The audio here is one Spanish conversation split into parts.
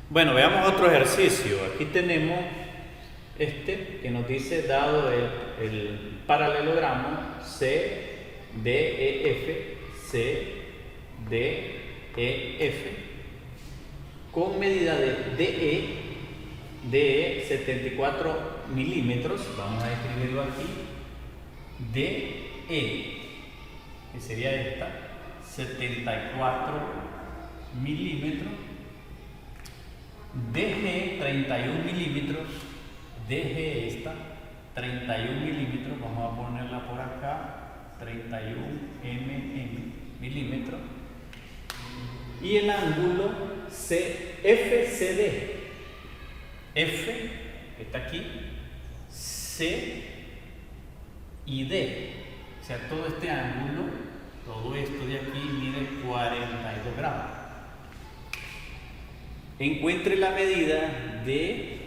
Bueno, veamos otro ejercicio. Aquí tenemos este que nos dice, dado el paralelogramo CDEF, CDEF, con medida de DE 74 milímetros, vamos a escribirlo aquí, DE, que sería esta, 74 milímetros, DG 31 milímetros, DG esta 31 milímetros, vamos a ponerla por acá, 31 milímetros, y el ángulo FCD, F que está aquí, C y D, o sea, todo este ángulo, todo esto de aquí mide 42 grados. Encuentre la medida de,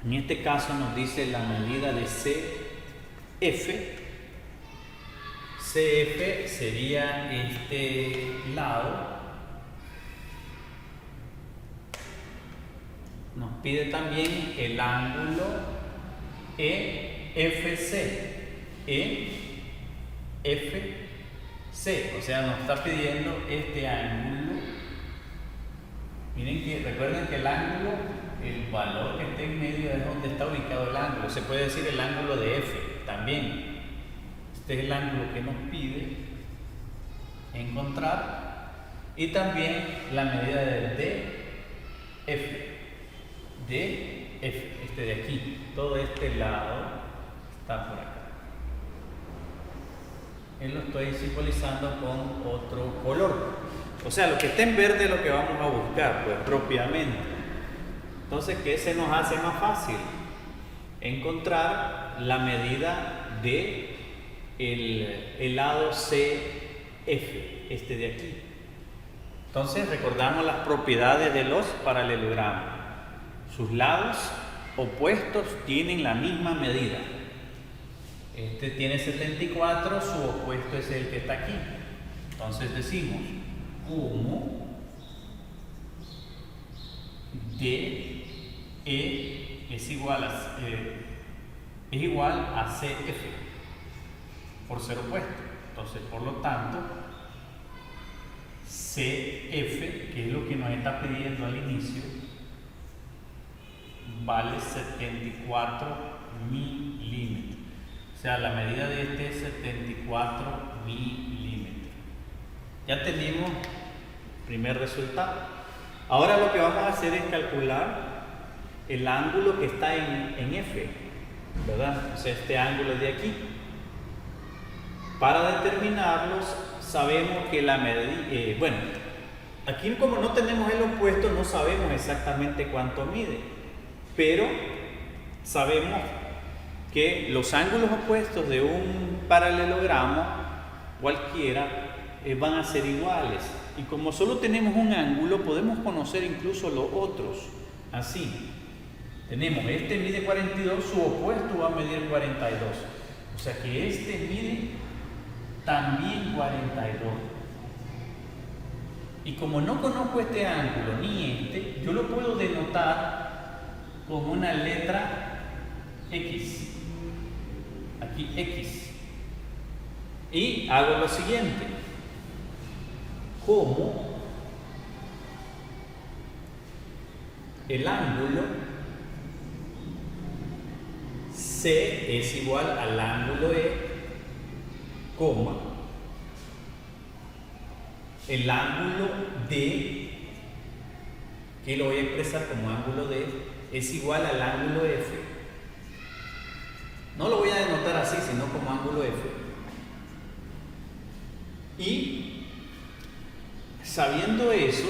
en este caso nos dice la medida de CF. CF sería este lado. Nos pide también el ángulo EFC. EFC, o sea, nos está pidiendo este ángulo. Miren que recuerden que el ángulo, el valor que esté en medio es donde está ubicado el ángulo. Se puede decir el ángulo de F también. Este es el ángulo que nos pide encontrar. Y también la medida de DF. DF, este de aquí. Todo este lado está por acá. Lo estoy simbolizando con otro color. O sea, lo que está en verde es lo que vamos a buscar, pues propiamente. Entonces, ¿qué se nos hace más fácil? Encontrar la medida de el lado CF, este de aquí. Entonces, recordamos las propiedades de los paralelogramos. Sus lados opuestos tienen la misma medida. Este tiene 74, su opuesto es el que está aquí. Entonces decimos, como DE es igual a CF por ser opuesto. Entonces, por lo tanto, CF, que es lo que nos está pidiendo al inicio, vale 74 milímetros. O sea, la medida de este es 74 milímetros. Ya tenemos el primer resultado. Ahora lo que vamos a hacer es calcular el ángulo que está en F, ¿verdad? O sea, este ángulo de aquí. Para determinarlos, sabemos que la medida, bueno, aquí como no tenemos el opuesto, no sabemos exactamente cuánto mide, pero sabemos que los ángulos opuestos de un paralelogramo cualquiera van a ser iguales, y como solo tenemos un ángulo podemos conocer incluso los otros. Así tenemos, este mide 42, su opuesto va a medir 42, o sea que este mide también 42, y como no conozco este ángulo ni este, yo lo puedo denotar con una letra X, aquí X, y hago lo siguiente, como el ángulo C es igual al ángulo E, coma, el ángulo D, que lo voy a expresar como ángulo D, es igual al ángulo F. No lo voy a denotar así, sino como ángulo F. Y sabiendo eso,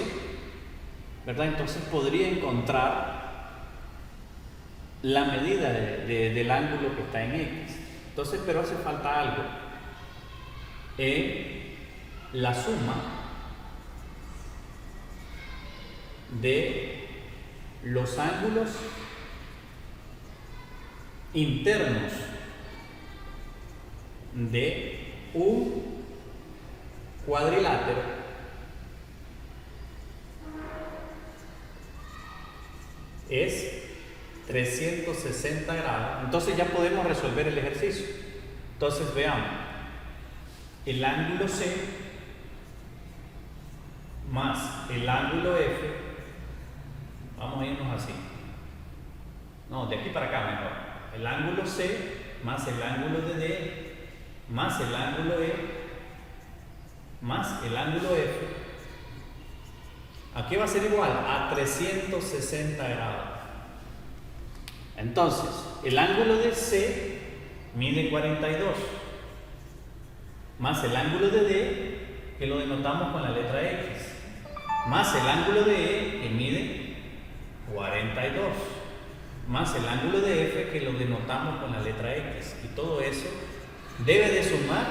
¿verdad? Entonces podría encontrar la medida del ángulo que está en X. Entonces, pero hace falta algo. La suma de los ángulos internos de un cuadrilátero es 360 grados. Entonces ya podemos resolver el ejercicio. Entonces veamos, el ángulo C más el ángulo F, vamos a irnos así, no, de aquí para acá mejor, el ángulo C más el ángulo de D más el ángulo E más el ángulo F, aquí va a ser igual a 360 grados. Entonces, el ángulo de C mide 42, más el ángulo de D, que lo denotamos con la letra X, más el ángulo de E, que mide 42, más el ángulo de F, que lo denotamos con la letra X. Y todo eso debe de sumar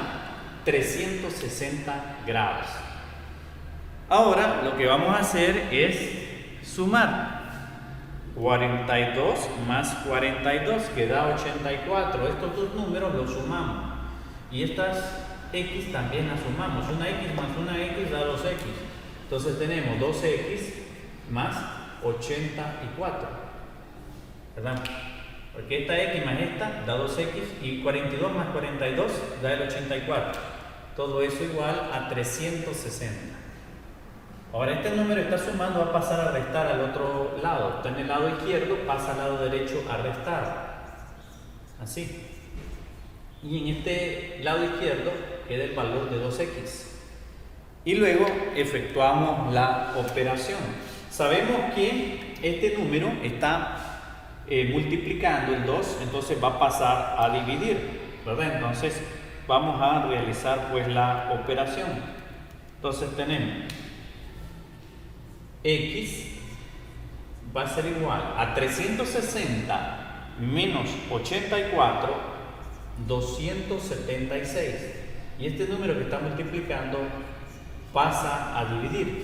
360 grados. Ahora lo que vamos a hacer es sumar 42 más 42, que da 84. Estos dos números los sumamos. Y estas X también las sumamos. Una X más una X da 2X. Entonces tenemos 2X más 84. ¿Verdad? Porque esta X más esta da 2X y 42 más 42 da el 84. Todo eso igual a 360. Ahora este número está sumando, va a pasar a restar al otro lado. Está en el lado izquierdo, pasa al lado derecho a restar. Así. Y en este lado izquierdo queda el valor de 2X. Y luego efectuamos la operación. Sabemos que este número está multiplicando el 2, entonces va a pasar a dividir, ¿verdad? Entonces vamos a realizar pues la operación. Entonces tenemos X va a ser igual a 360 menos 84, 276. Y este número que está multiplicando pasa a dividir.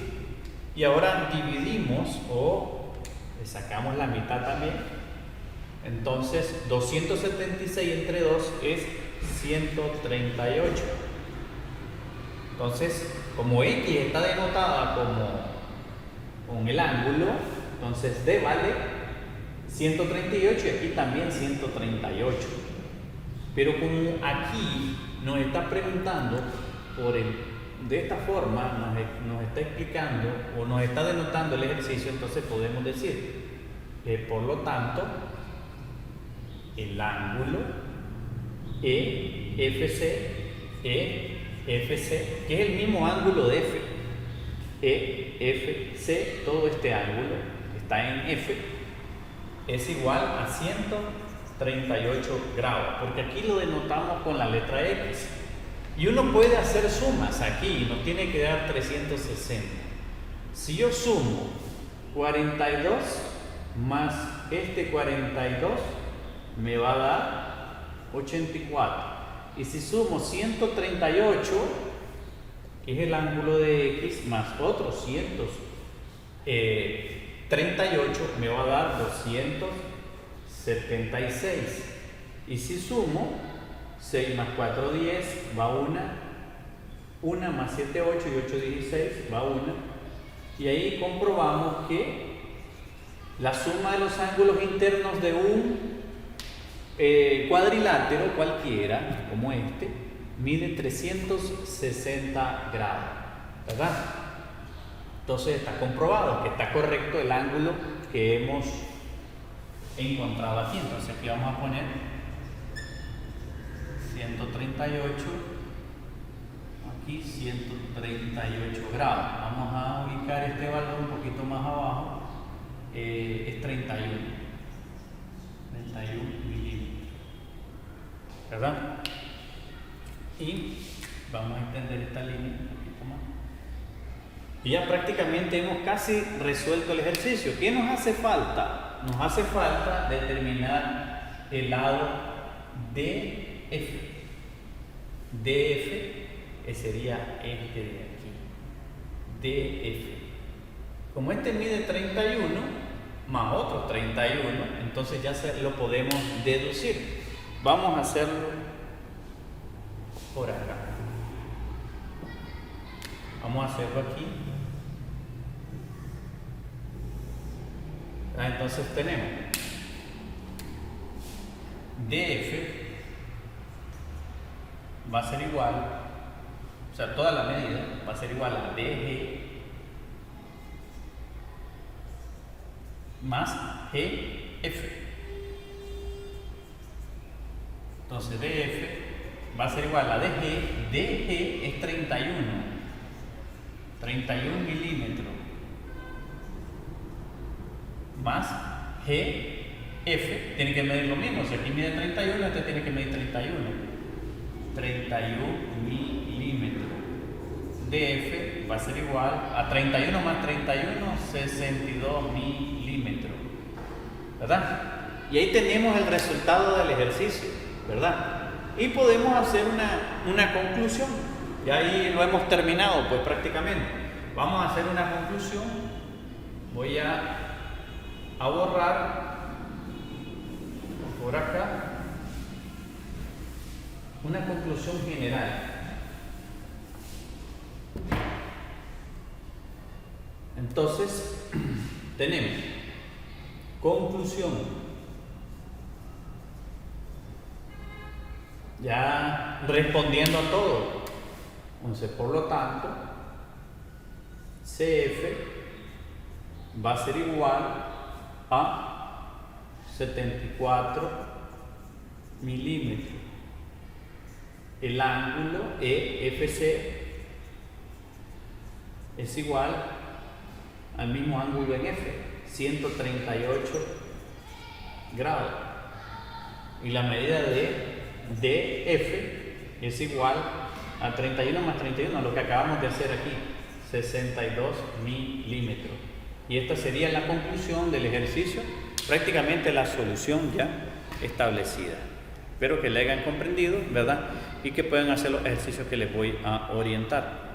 Y ahora dividimos o le sacamos la mitad también. Entonces 276 entre 2 es 138. Entonces, como X está denotada con el ángulo, entonces D vale 138 y aquí también 138. Pero como aquí nos está preguntando de esta forma, nos está explicando o nos está denotando el ejercicio, entonces podemos decir que por lo tanto el ángulo EFC, que es el mismo ángulo de F, EFC, todo este ángulo que está en F, es igual a 138 grados, porque aquí lo denotamos con la letra X. Y uno puede hacer sumas aquí, nos tiene que dar 360. Si yo sumo 42 más este 42, me va a dar 84. Y si sumo 138, que es el ángulo de X, más otros 138, me va a dar 276. Y si sumo 6 más 4, 10, va 1 más 7, 8 y 8, 16, va 1. Y ahí comprobamos que la suma de los ángulos internos de un cuadrilátero cualquiera, como este, mide 360 grados, ¿verdad? Entonces está comprobado que está correcto el ángulo que hemos encontrado aquí. Entonces aquí vamos a poner 138, aquí 138 grados. Vamos a ubicar este valor un poquito más abajo, es 31 milímetros, ¿verdad? Y vamos a extender esta línea un poquito más. Y ya prácticamente hemos casi resuelto el ejercicio. ¿Qué nos hace falta? Nos hace falta determinar el lado DF. DF sería este de aquí. DF. Como este mide 31 más otro 31, entonces ya lo podemos deducir. Vamos a hacerlo por acá. Vamos a hacerlo aquí. Entonces tenemos DF va a ser igual, o sea, toda la medida va a ser igual a DG más GF. Entonces DF va a ser igual a DG. DG es 31 milímetros más GF, tiene que medir lo mismo. Si aquí mide 31, este tiene que medir 31 milímetros. DF va a ser igual a 31 más 31, 62 milímetros, ¿verdad? Y ahí tenemos el resultado del ejercicio, ¿verdad? Y podemos hacer una conclusión. Y ahí lo hemos terminado, pues prácticamente. Vamos a hacer una conclusión. Voy a borrar por acá una conclusión general. Entonces, tenemos conclusión. Ya respondiendo a todo. Entonces, por lo tanto, CF va a ser igual a 74 milímetros. El ángulo EFC es igual al mismo ángulo en F, 138 grados. Y la medida de DF es igual a 31 más 31, lo que acabamos de hacer aquí, 62 milímetros. Y esta sería la conclusión del ejercicio, prácticamente la solución ya establecida. Espero que la hayan comprendido, ¿verdad? Y que puedan hacer los ejercicios que les voy a orientar.